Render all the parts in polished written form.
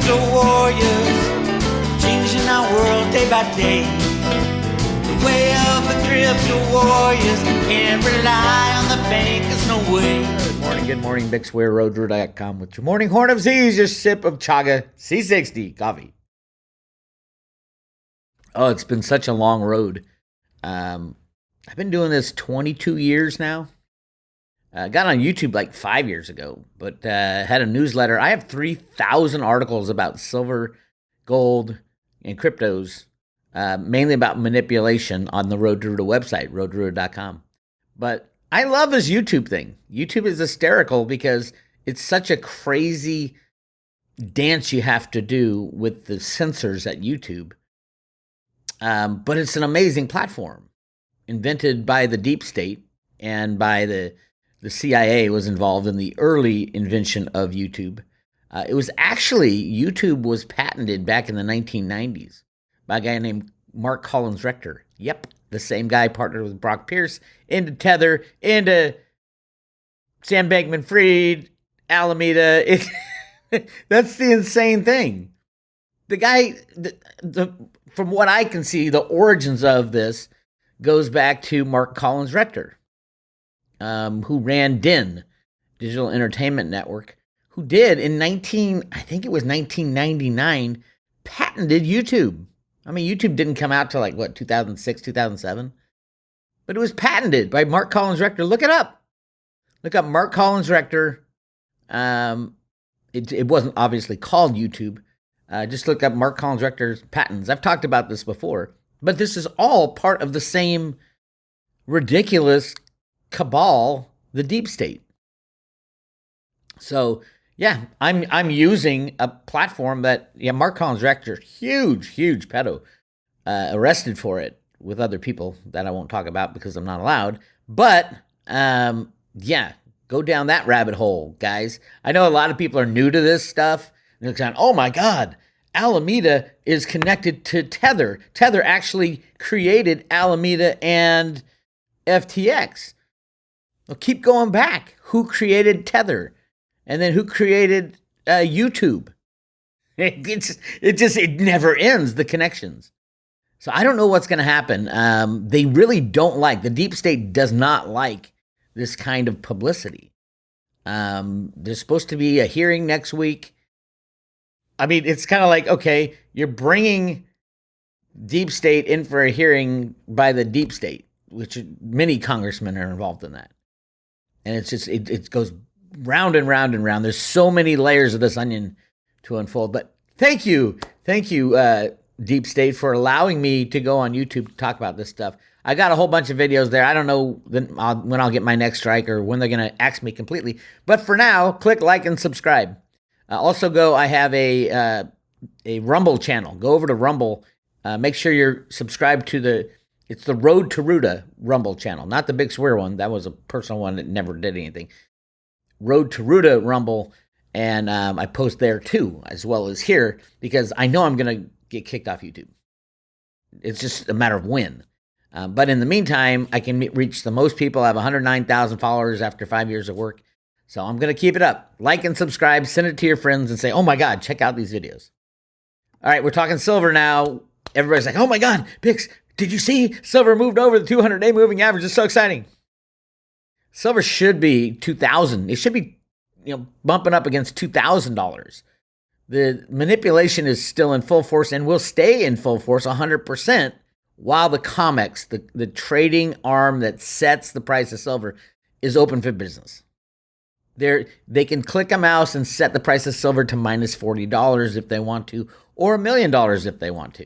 crypto warriors, changing our world day by day. The way of the crypto warriors, can't rely on the bankers, no way. Good morning, Bix Weir, roadrunner.com with your morning horn of Z's, your sip of chaga C60 coffee. Oh, it's been such a long road. I've been doing this 22 years now. Got on YouTube like 5 years ago, but had a newsletter. I have 3,000 articles about silver, gold, and cryptos, mainly about manipulation on the Road to Ruda website, roadrunner.com. But I love this YouTube thing. YouTube is hysterical because it's such a crazy dance you have to do with the censors at YouTube. But it's an amazing platform, invented by the deep state and by the CIA was involved in the early invention of YouTube. It was actually, YouTube was patented back in the 1990s by a guy named Mark Collins Rector. Yep, the same guy partnered with Brock Pierce into Tether, into Sam Bankman-Fried, Alameda. That's the insane thing. The guy, from what I can see, the origins of this goes back to Mark Collins Rector, who ran DEN, Digital Entertainment Network, who did in 1999, patented YouTube. I mean, YouTube didn't come out till 2006, 2007, but it was patented by Mark Collins Rector. Look it up. Look up Mark Collins Rector. It wasn't obviously called YouTube. Just look up Mark Collins Rector's patents. I've talked about this before, but this is all part of the same ridiculous cabal, the deep state. So yeah, I'm using a platform that Mark Collins Rector, huge pedo, arrested for it with other people that I won't talk about because I'm not allowed. But go down that rabbit hole, guys. I know a lot of people are new to this stuff. They're saying, "Oh my God, Alameda is connected to Tether. Tether actually created Alameda and FTX." Well, keep going back. Who created Tether? And then who created YouTube? It never ends, the connections. So I don't know what's going to happen. They really don't like, the deep state does not like this kind of publicity. There's supposed to be a hearing next week. I mean, it's kind of like, okay, you're bringing deep state in for a hearing by the deep state, which many congressmen are involved in that. And it's just, it goes round and round and round. There's so many layers of this onion to unfold. But thank you, deep state, for allowing me to go on YouTube to talk about this stuff. I got a whole bunch of videos there. I don't know when I'll get my next strike or when they're going to axe me completely. But for now, click like and subscribe. I have a Rumble channel. Go over to Rumble. Make sure you're subscribed to it's the Road to Ruda Rumble channel, not the Bix Weir one. That was a personal one that never did anything. Road to Ruda Rumble, and I post there too, as well as here, because I know I'm going to get kicked off YouTube. It's just a matter of when. But in the meantime, I can reach the most people. I have 109,000 followers after 5 years of work. So I'm going to keep it up. Like and subscribe, send it to your friends and say, "Oh my God, check out these videos." All right, we're talking silver now. Everybody's like, "Oh my God, Bix, did you see silver moved over the 200-day moving average? It's so exciting." Silver should be 2,000. It should be, bumping up against $2,000. The manipulation is still in full force and will stay in full force 100% while the COMEX, the trading arm that sets the price of silver, is open for business. They can click a mouse and set the price of silver to minus $40 if they want to, or $1 million if they want to.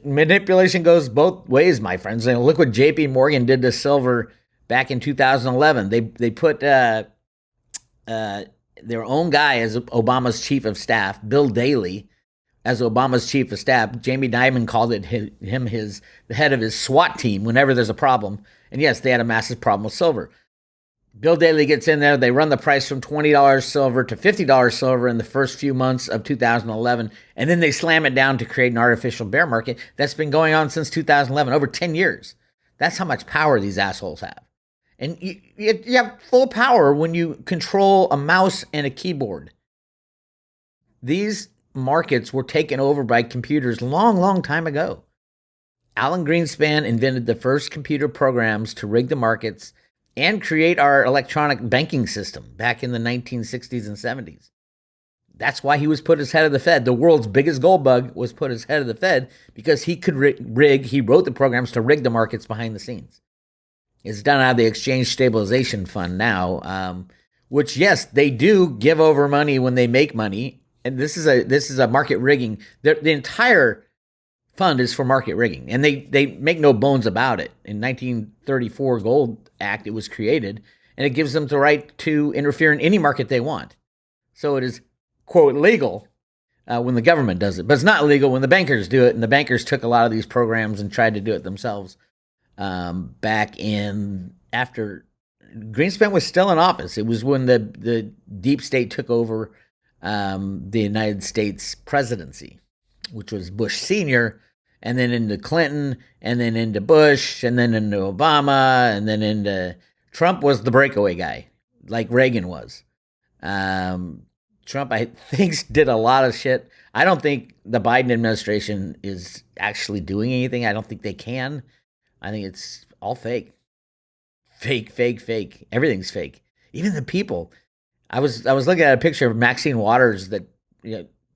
Manipulation goes both ways, my friends. Look what JP Morgan did to silver back in 2011. They put their own guy as Obama's chief of staff, Bill Daley, as Obama's chief of staff. Jamie Dimon called him the head of his SWAT team whenever there's a problem. And yes, they had a massive problem with silver. Bill Daley gets in there. They run the price from $20 silver to $50 silver in the first few months of 2011. And then they slam it down to create an artificial bear market that's been going on since 2011, over 10 years. That's how much power these assholes have. And you have full power when you control a mouse and a keyboard. These markets were taken over by computers long, long time ago. Alan Greenspan invented the first computer programs to rig the markets and create our electronic banking system back in the 1960s and 70s. That's why he was put as head of the Fed. The world's biggest gold bug was put as head of the Fed because he could rig, he wrote the programs to rig the markets behind the scenes. It's done out of the Exchange Stabilization Fund now, which, yes, they do give over money when they make money. And this is a market rigging. The entire fund is for market rigging, and they make no bones about it. In 1934 Gold Act, it was created, and it gives them the right to interfere in any market they want. So it is, quote, legal when the government does it, but it's not legal when the bankers do it, and the bankers took a lot of these programs and tried to do it themselves back in after Greenspan was still in office. It was when the deep state took over the United States presidency, which was Bush Sr., and then into Clinton, and then into Bush, and then into Obama, and then into Trump was the breakaway guy, like Reagan was. Trump, I think, did a lot of shit. I don't think the Biden administration is actually doing anything. I don't think they can. I think it's all fake. Fake. Everything's fake. Even the people. I was looking at a picture of Maxine Waters that,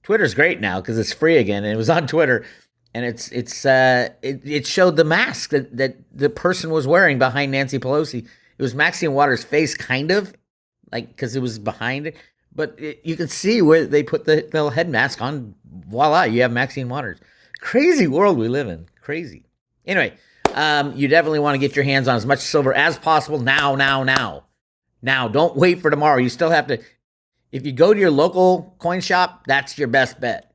Twitter's great now because it's free again, and it was on Twitter, and it showed the mask that the person was wearing behind Nancy Pelosi. It was Maxine Waters' face, kind of, like, because it was behind it, but you could see where they put the little head mask on. Voila, you have Maxine Waters. Crazy world we live in. Crazy. Anyway, you definitely want to get your hands on as much silver as possible now. Now, don't wait for tomorrow. You still have to. If you go to your local coin shop, that's your best bet.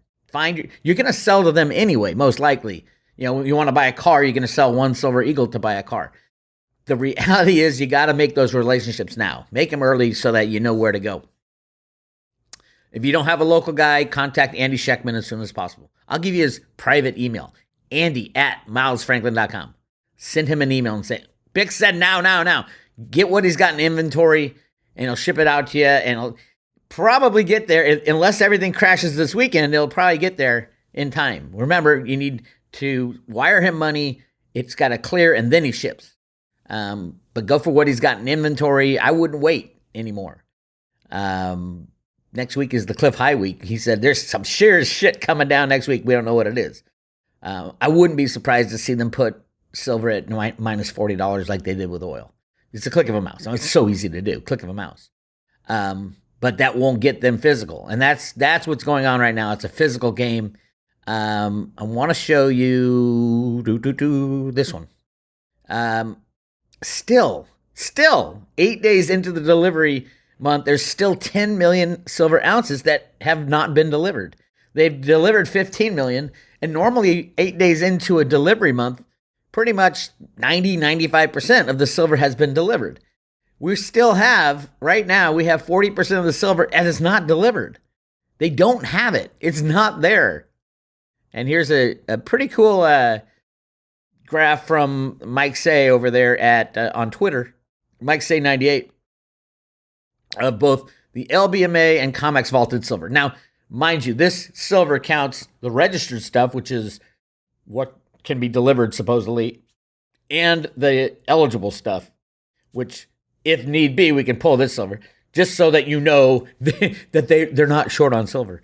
You're going to sell to them anyway, most likely. You want to buy a car, you're going to sell one silver eagle to buy a car. The reality is you got to make those relationships now. Make them early so that you know where to go. If you don't have a local guy, contact Andy Scheckman as soon as possible. I'll give you his private email, andy@milesfranklin.com. Send him an email and say, Bix said now. Get what he's got in inventory, and he'll ship it out to you, and he'll probably get there. Unless everything crashes this weekend, it'll probably get there in time. Remember, you need to wire him money. It's got to clear, and then he ships. But go for what he's got in inventory. I wouldn't wait anymore. Next week is the Cliff High week. He said there's some sheer shit coming down next week. We don't know what it is. I wouldn't be surprised to see them put silver at minus $40 like they did with oil. It's a click of a mouse. It's so easy to do. Click of a mouse. But that won't get them physical. And that's what's going on right now. It's a physical game. I want to show you this one. Still 8 days into the delivery month, there's still 10 million silver ounces that have not been delivered. They've delivered 15 million. And normally 8 days into a delivery month, pretty much 95% of the silver has been delivered. We still have, right now, we have 40% of the silver and it's not delivered. They don't have it. It's not there. And here's a pretty cool graph from Mike Say over there on Twitter, Mike Say 98, of both the LBMA and COMEX vaulted silver. Now, mind you, this silver counts the registered stuff, which is what can be delivered supposedly, and the eligible stuff, which, if need be, we can pull this silver, just so that you know that they're not short on silver.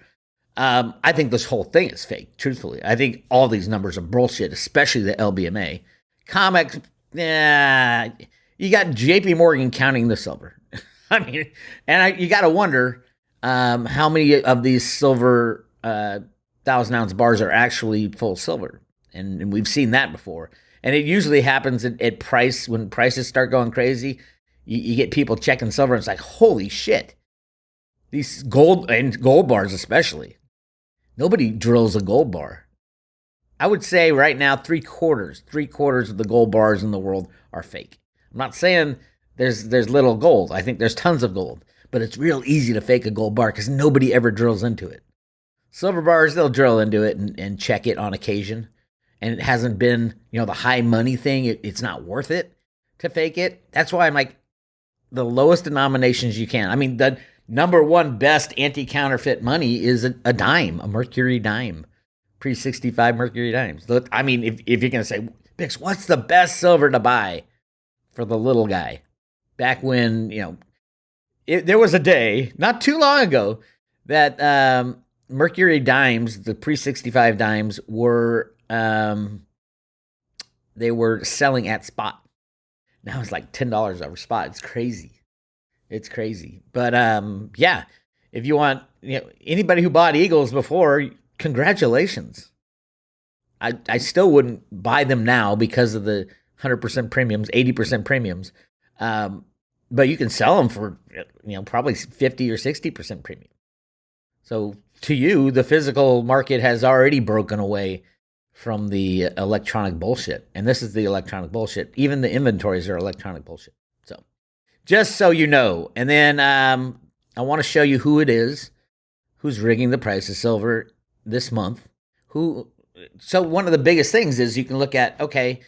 I think this whole thing is fake, truthfully. I think all these numbers are bullshit, especially the LBMA. COMEX, you got JP Morgan counting the silver. I mean, you got to wonder how many of these silver 1,000-ounce bars are actually full silver. And we've seen that before. And it usually happens at price, when prices start going crazy. You get people checking silver, and it's like, holy shit. These gold bars especially. Nobody drills a gold bar. I would say right now, three quarters of the gold bars in the world are fake. I'm not saying there's little gold. I think there's tons of gold. But it's real easy to fake a gold bar because nobody ever drills into it. Silver bars, they'll drill into it and check it on occasion. And it hasn't been, the high money thing. It's not worth it to fake it. That's why I'm like, the lowest denominations you can. I mean, the number one best anti-counterfeit money is a dime, a mercury dime, pre-65 mercury dimes. Look, I mean, if you're going to say, Bix, what's the best silver to buy for the little guy? Back when, there was a day, not too long ago, that mercury dimes, the pre-65 dimes, were they were selling at spot. Now it's like $10 over spot. It's crazy. It's crazy. But yeah, if you want, anybody who bought Eagles before, congratulations. I still wouldn't buy them now because of the 100% premiums, 80% premiums. But you can sell them for, probably 50 or 60% premium. So to you, the physical market has already broken away from the electronic bullshit. And this is the electronic bullshit. Even the inventories are electronic bullshit. So just so you know. And then I want to show you who it is who's rigging the price of silver this month. So one of the biggest things is you can look at, okay,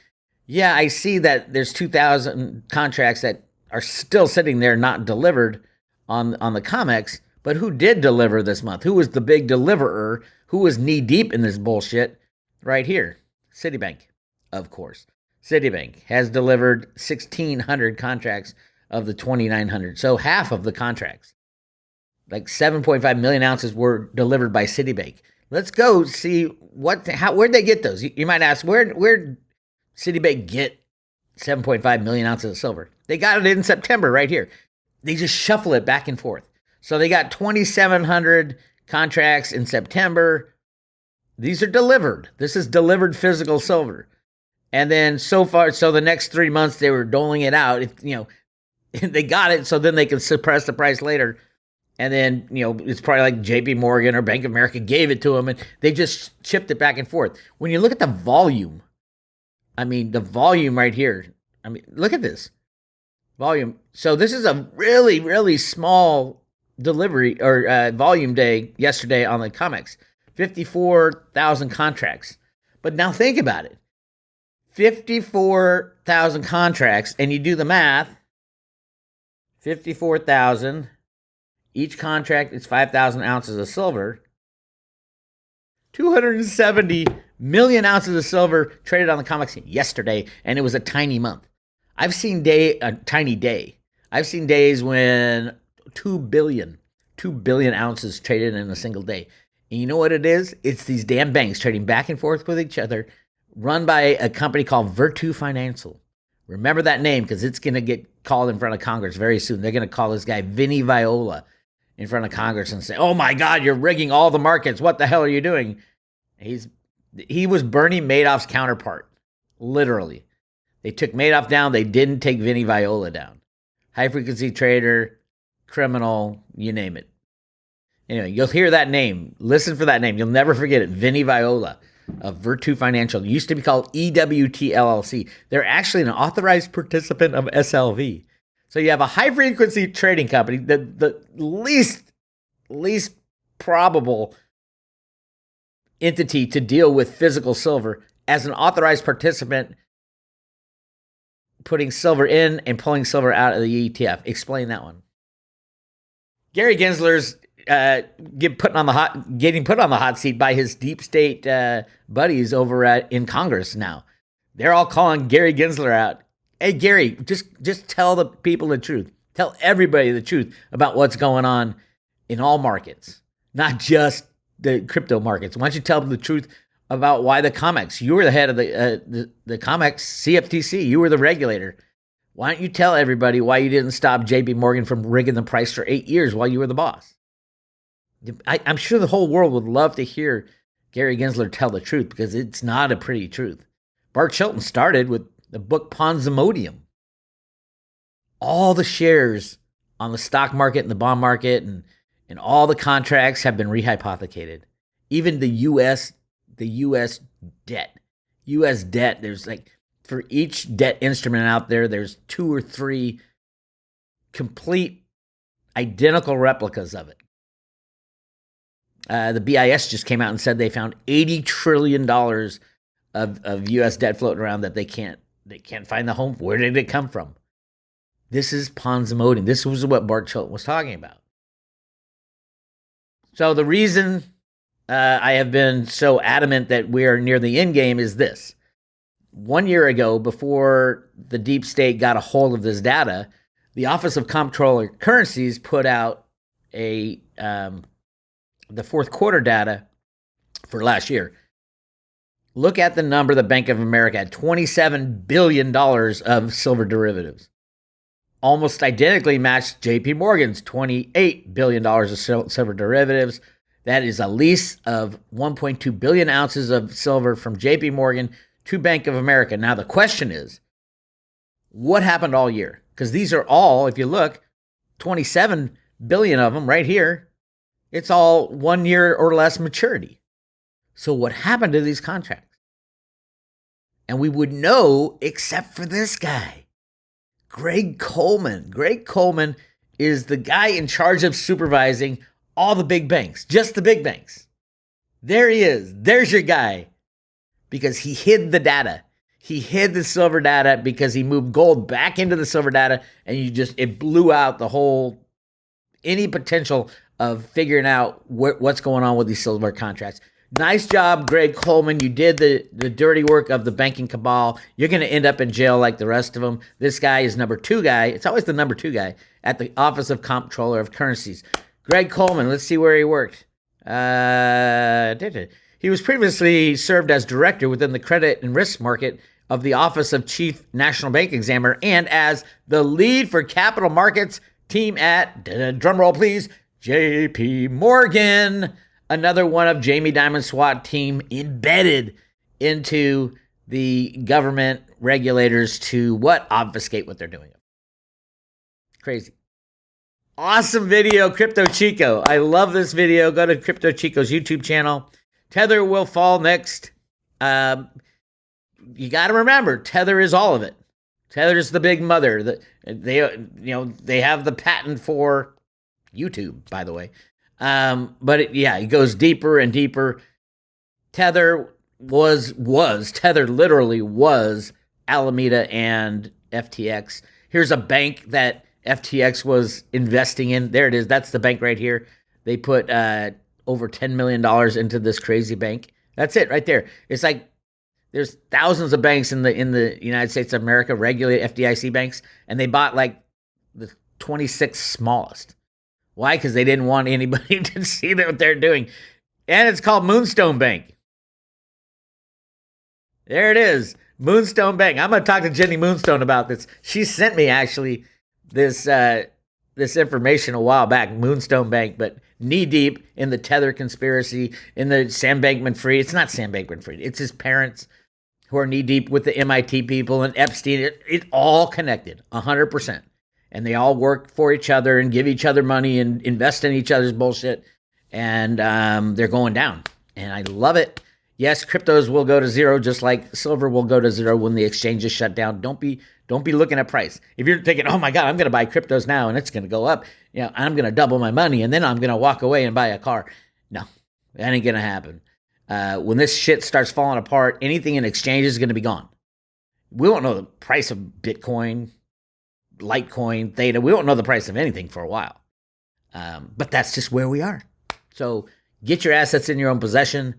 yeah, I see that there's 2,000 contracts that are still sitting there not delivered on the COMEX, but who did deliver this month? Who was the big deliverer? Who was knee deep in this bullshit? Right here, Citibank, of course. Citibank has delivered 1,600 contracts of the 2,900, so half of the contracts. Like 7.5 million ounces were delivered by Citibank. Let's go see where'd they get those? You might ask, where'd Citibank get 7.5 million ounces of silver? They got it in September right here. They just shuffle it back and forth. So they got 2,700 contracts in September. These are delivered. This is delivered physical silver. And then so the next 3 months they were doling it out. They got it, so then they can suppress the price later. And then, it's probably like JP Morgan or Bank of America gave it to them, and they just chipped it back and forth. When you look at the volume, the volume right here, look at this volume. So this is a really, really small delivery or volume day yesterday on the COMEX. 54,000 contracts. But now think about it. 54,000 contracts, and you do the math. 54,000. Each contract is 5,000 ounces of silver. 270 million ounces of silver traded on the COMEX yesterday, and it was a tiny month. I've seen a tiny day. I've seen days when 2 billion ounces traded in a single day. And you know what it is? It's these damn banks trading back and forth with each other, run by a company called Virtu Financial. Remember that name, because it's going to get called in front of Congress very soon. They're going to call this guy Vinny Viola in front of Congress and say, oh my God, you're rigging all the markets. What the hell are you doing? He was Bernie Madoff's counterpart, literally. They took Madoff down. They didn't take Vinny Viola down. High-frequency trader, criminal, you name it. Anyway, you'll hear that name. Listen for that name. You'll never forget it. Vinny Viola of Virtu Financial. It used to be called EWT LLC. They're actually an authorized participant of SLV. So you have a high-frequency trading company, the least probable entity to deal with physical silver as an authorized participant, putting silver in and pulling silver out of the ETF. Explain that one. Gary Gensler's getting put on the hot seat by his deep state buddies over in Congress now. They're all calling Gary Gensler out. Hey, Gary, just tell the people the truth. Tell everybody the truth about what's going on in all markets, not just the crypto markets. Why don't you tell them the truth about why the COMEX? You were the head of the COMEX, CFTC. You were the regulator. Why don't you tell everybody why you didn't stop JP Morgan from rigging the price for 8 years while you were the boss? I'm sure the whole world would love to hear Gary Gensler tell the truth, because it's not a pretty truth. Bart Chilton started with the book Ponzimodium. All the shares on the stock market and the bond market and all the contracts have been rehypothecated. Even the U.S. debt. U.S. debt, there's like, for each debt instrument out there, there's 2 or 3 complete identical replicas of it. The BIS just came out and said they found $80 trillion of U.S. debt floating around that they can't find the home. Where did it come from? This is Ponzimodium. This was what Bart Chilton was talking about. So the reason I have been so adamant that we are near the end game is this. 1 year ago, before the deep state got a hold of this data, the Office of Comptroller of Currencies put out the fourth quarter data for last year. Look at the number the Bank of America had, $27 billion of silver derivatives. Almost identically matched JP Morgan's $28 billion of silver derivatives. That is a lease of 1.2 billion ounces of silver from JP Morgan to Bank of America. Now, the question is, what happened all year? Because these are all, if you look, 27 billion of them right here. It's all 1 year or less maturity. So what happened to these contracts? And we would know except for this guy, Greg Coleman. Greg Coleman is the guy in charge of supervising all the big banks, just the big banks. There he is. There's your guy. Because he hid the data. He hid the silver data because he moved gold back into the silver data, and it blew out any potential of figuring out what's going on with these silver contracts. Nice job, Greg Coleman. You did the dirty work of the banking cabal. You're going to end up in jail like the rest of them. This guy is number 2 guy. It's always the number 2 guy at the Office of Comptroller of Currencies. Greg Coleman, let's see where he worked. He was previously served as director within the credit and risk market of the Office of Chief National Bank Examiner and as the lead for capital markets team at, drumroll please, JP Morgan. Another one of Jamie Dimon's SWAT team embedded into the government regulators to obfuscate what they're doing. Crazy. Awesome video, Crypto Chico. I love this video. Go to Crypto Chico's YouTube channel. Tether will fall next. You got to remember, Tether is all of it. Tether is the big mother. They have the patent for YouTube, by the way. But it goes deeper and deeper. Tether literally was Alameda and FTX. Here's a bank that FTX was investing in. There it is. That's the bank right here. They put over $10 million into this crazy bank. That's it right there. It's like there's thousands of banks in the United States of America, regulated FDIC banks, and they bought like the 26th smallest. Why? Because they didn't want anybody to see what they're doing. And it's called Moonstone Bank. There it is. Moonstone Bank. I'm going to talk to Jenny Moonstone about this. She sent me actually this information a while back, Moonstone Bank, but knee deep in the Tether conspiracy, in the Sam Bankman-Fried. It's not Sam Bankman-Fried. It's his parents who are knee deep with the MIT people and Epstein. It all connected, 100%. And they all work for each other and give each other money and invest in each other's bullshit. And they're going down. And I love it. Yes, cryptos will go to zero, just like silver will go to zero when the exchanges shut down. Don't be looking at price. If you're thinking, oh my God, I'm going to buy cryptos now and it's going to go up, I'm going to double my money and then I'm going to walk away and buy a car. No, that ain't going to happen. When this shit starts falling apart, anything in exchanges is going to be gone. We won't know the price of Bitcoin, Litecoin, Theta. We won't know the price of anything for a while. But that's just where we are. So get your assets in your own possession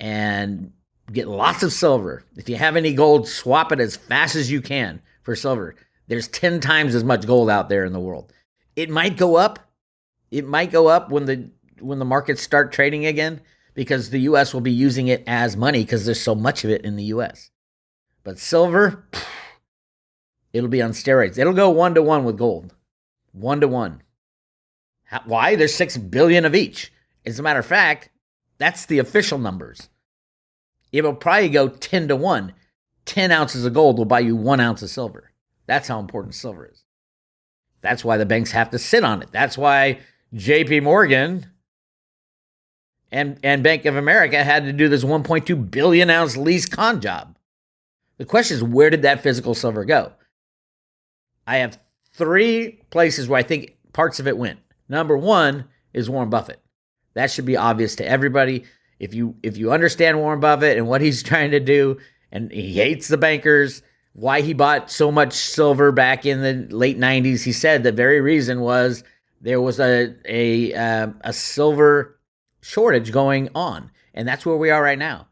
and get lots of silver. If you have any gold, swap it as fast as you can for silver. There's 10 times as much gold out there in the world. It might go up. It might go up when the markets start trading again because the U.S. will be using it as money because there's so much of it in the U.S. But silver, it'll be on steroids. It'll go 1-to-1 with gold. 1-to-1. Why? There's 6 billion of each. As a matter of fact, that's the official numbers. It will probably go 10-to-1. 10 ounces of gold will buy you 1 ounce of silver. That's how important silver is. That's why the banks have to sit on it. That's why JP Morgan and Bank of America had to do this 1.2 billion ounce lease con job. The question is, where did that physical silver go? I have 3 places where I think parts of it went. Number 1 is Warren Buffett. That should be obvious to everybody. If you understand Warren Buffett and what he's trying to do, and he hates the bankers, why he bought so much silver back in the late 90s, he said the very reason was there was a silver shortage going on, and that's where we are right now.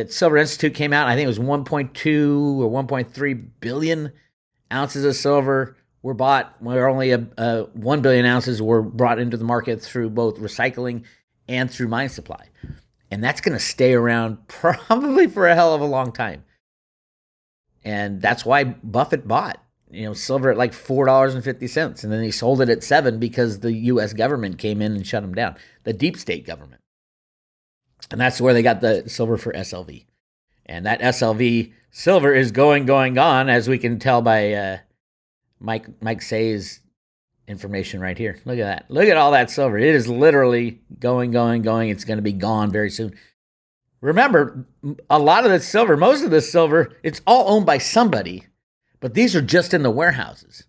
Silver Institute came out. I think it was 1.2 or 1.3 billion ounces of silver were bought. Where only 1 billion ounces were brought into the market through both recycling and through mine supply, and that's going to stay around probably for a hell of a long time. And that's why Buffett bought, silver at like $4.50, and then he sold it at $7 because the U.S. government came in and shut him down, the deep state government. And that's where they got the silver for SLV. And that SLV silver is going on, as we can tell by Mike Say's information right here. Look at that. Look at all that silver. It is literally going. It's going to be gone very soon. Remember, a lot of this silver, most of this silver, it's all owned by somebody, but these are just in the warehouses.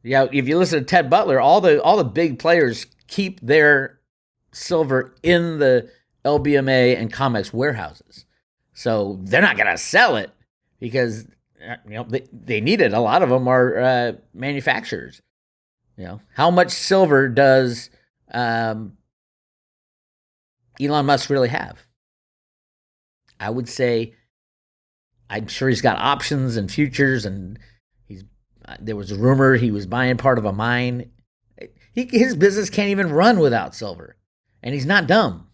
Yeah, if you listen to Ted Butler, all the big players keep their silver in the LBMA and COMEX warehouses. So they're not going to sell it because they need it. A lot of them are manufacturers. How much silver does Elon Musk really have? I would say, I'm sure he's got options and futures, and there was a rumor he was buying part of a mine. His business can't even run without silver, and he's not dumb.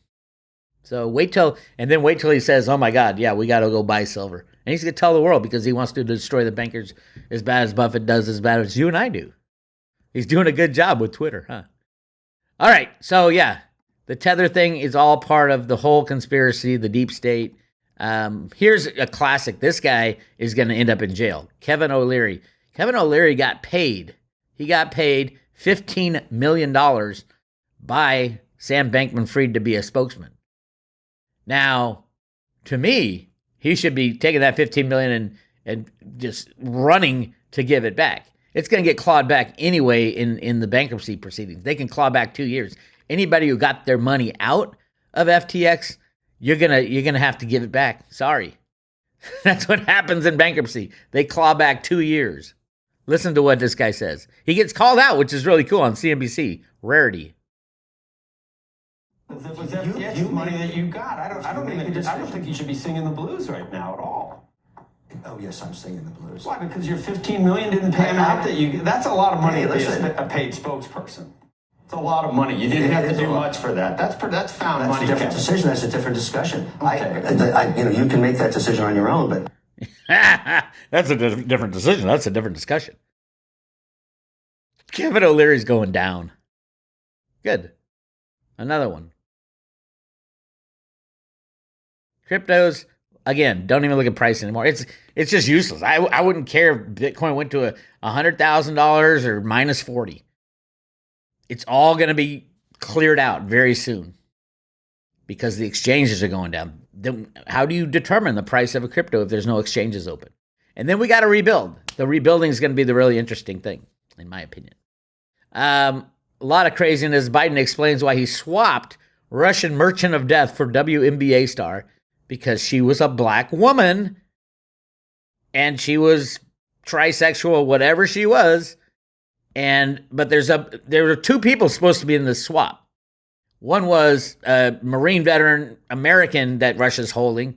So wait till he says, "Oh my God, yeah, we got to go buy silver," and he's gonna tell the world because he wants to destroy the bankers as bad as Buffett does, as bad as you and I do. He's doing a good job with Twitter, huh? All right, so yeah, the Tether thing is all part of the whole conspiracy, the deep state. Here's a classic. This guy is going to end up in jail. Kevin O'Leary. Kevin O'Leary got paid. He got paid $15 million by Sam Bankman-Fried to be a spokesman. Now, to me, he should be taking that $15 million and just running to give it back. It's going to get clawed back anyway in the bankruptcy proceedings. They can claw back 2 years. Anybody who got their money out of FTX, you're gonna have to give it back. Sorry. That's what happens in bankruptcy. They claw back 2 years. Listen to what this guy says. He gets called out, which is really cool, on CNBC. Rarity. If it was FTX money that you got, I don't think you should be singing the blues right now at all. Oh yes, I'm singing the blues. Why? Because your $15 million didn't pay him out. That's a lot of money to be a paid spokesperson. It's a lot of money. You didn't have to do much for that. That's found money. That's a different decision. That's a different discussion. Okay. You can make that decision on your own, but that's a different decision. That's a different discussion. Kevin O'Leary's going down. Good. Another one. Cryptos, again, don't even look at price anymore. It's just useless. I wouldn't care if Bitcoin went to $100,000 or minus 40. It's all going to be cleared out very soon because the exchanges are going down. Then how do you determine the price of a crypto if there's no exchanges open? And then we got to rebuild. The rebuilding is going to be the really interesting thing, in my opinion. A lot of craziness. Biden explains why he swapped Russian merchant of death for WNBA star because she was a black woman and she was trisexual, whatever she was. But there were two people supposed to be in this swap. One was a Marine veteran American that Russia's holding,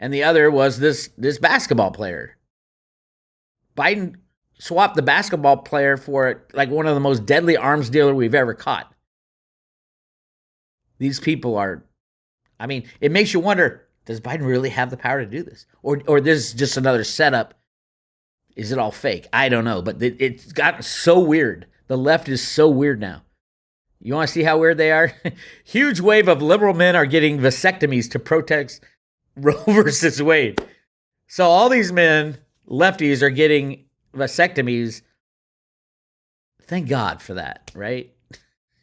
and the other was this basketball player. Biden swapped the basketball player for like one of the most deadly arms dealer we've ever caught. These people are, it makes you wonder, does Biden really have the power to do this? Or this is just another setup? Is it all fake? I don't know, but it's gotten so weird. The left is so weird now. You want to see how weird they are? Huge wave of liberal men are getting vasectomies to protest Roe versus Wade. So all these men, lefties, are getting vasectomies. Thank God for that, right?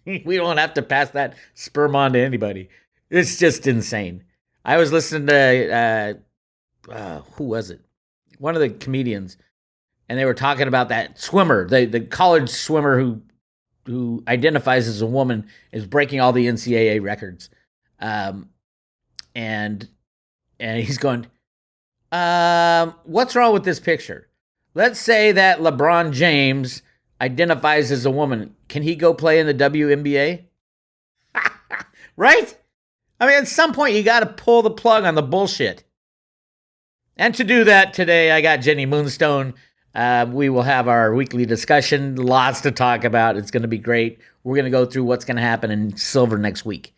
We don't have to pass that sperm on to anybody. It's just insane. I was listening to, who was it? One of the comedians. And they were talking about that swimmer, the college swimmer who identifies as a woman, is breaking all the NCAA records. And he's going, what's wrong with this picture? Let's say that LeBron James identifies as a woman, can he go play in the WNBA? Right? I mean, at some point, you got to pull the plug on the bullshit. And to do that today, I got Jenny Moonstone. We will have our weekly discussion. Lots to talk about. It's going to be great. We're going to go through what's going to happen in silver next week.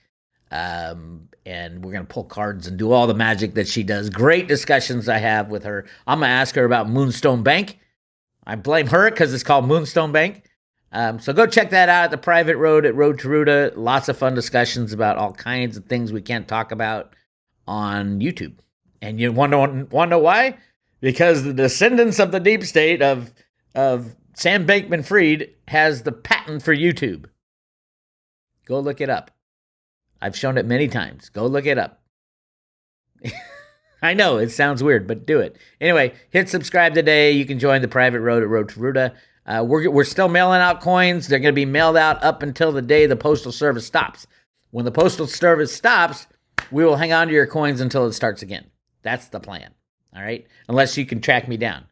And we're going to pull cards and do all the magic that she does. Great discussions I have with her. I'm going to ask her about Moonstone Bank. I blame her because it's called Moonstone Bank. So go check that out at the private road at Road to Ruta. Lots of fun discussions about all kinds of things we can't talk about on YouTube. And you want to know why? Because the descendants of the deep state of Sam Bankman-Fried has the patent for YouTube. Go look it up. I've shown it many times. Go look it up. I know, it sounds weird, but do it. Anyway, hit subscribe today. You can join the private road at Road to Ruta. We're still mailing out coins. They're going to be mailed out up until the day the Postal Service stops. When the Postal Service stops, we will hang on to your coins until it starts again. That's the plan. All right? Unless you can track me down,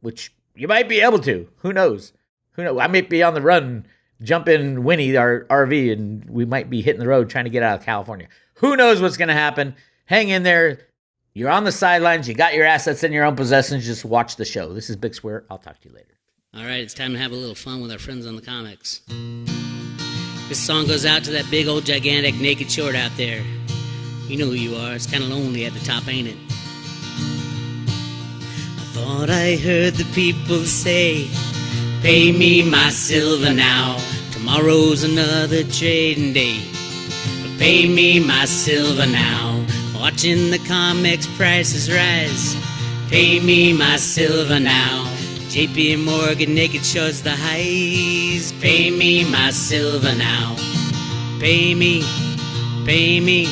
which you might be able to. Who knows? I might be on the run, jump in Winnie, our RV, and we might be hitting the road trying to get out of California. Who knows what's going to happen? Hang in there. You're on the sidelines. You got your assets in your own possession. Just watch the show. This is Bix Weir. I'll talk to you later. All right, it's time to have a little fun with our friends on the comics. This song goes out to that big old gigantic naked short out there. You know who you are. It's kind of lonely at the top, ain't it? I thought I heard the people say, pay me my silver now. Tomorrow's another trading day. But pay me my silver now. Watching the comics prices rise. Pay me my silver now. JP Morgan naked shorts the highs. Pay me my silver now. Pay me, pay me,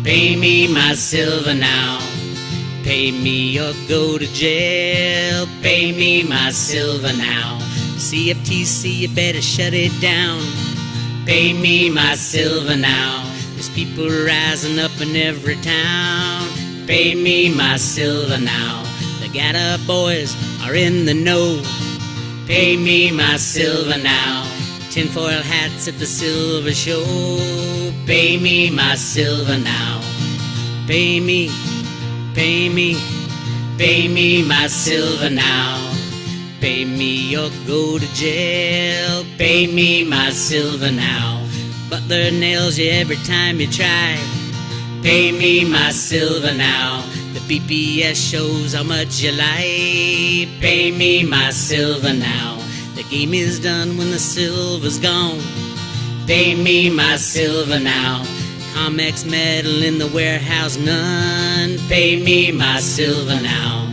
pay me my silver now. Pay me or go to jail. Pay me my silver now. CFTC, you better shut it down. Pay me my silver now. There's people rising up in every town. Pay me my silver now. The Gatta boys are in the know. Pay me my silver now. Tinfoil hats at the silver show. Pay me my silver now. Pay me, pay me, pay me my silver now. Pay me or go to jail. Pay me my silver now. Butler nails you every time you try. Pay me my silver now. The BPS shows how much you lie. Pay me my silver now. The game is done when the silver's gone. Pay me my silver now. Comex metal in the warehouse, none. Pay me my silver now.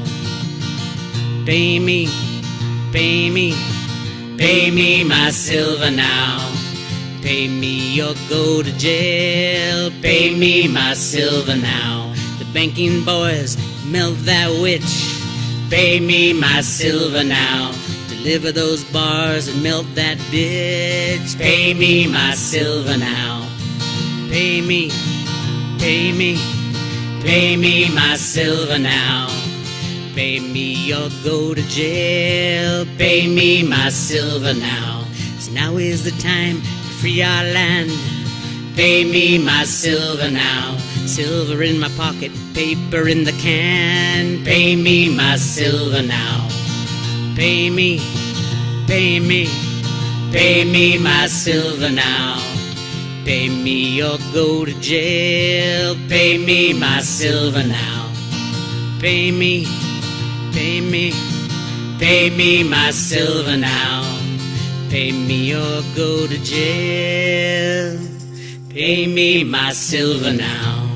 Pay me, pay me, pay me my silver now. Pay me or go to jail. Pay me my silver now. The banking boys melt that witch. Pay me my silver now. Deliver those bars and melt that bitch. Pay me my silver now. Pay me, pay me, pay me my silver now. Pay me or go to jail. Pay me my silver now. 'Cause now is the time to free our land. Pay me my silver now. Silver in my pocket, paper in the can. Pay me my silver now. Pay me, pay me, pay me my silver now. Pay me or go to jail. Pay me my silver now. Pay me, pay me, pay me my silver now. Pay me or go to jail. Pay me my silver now.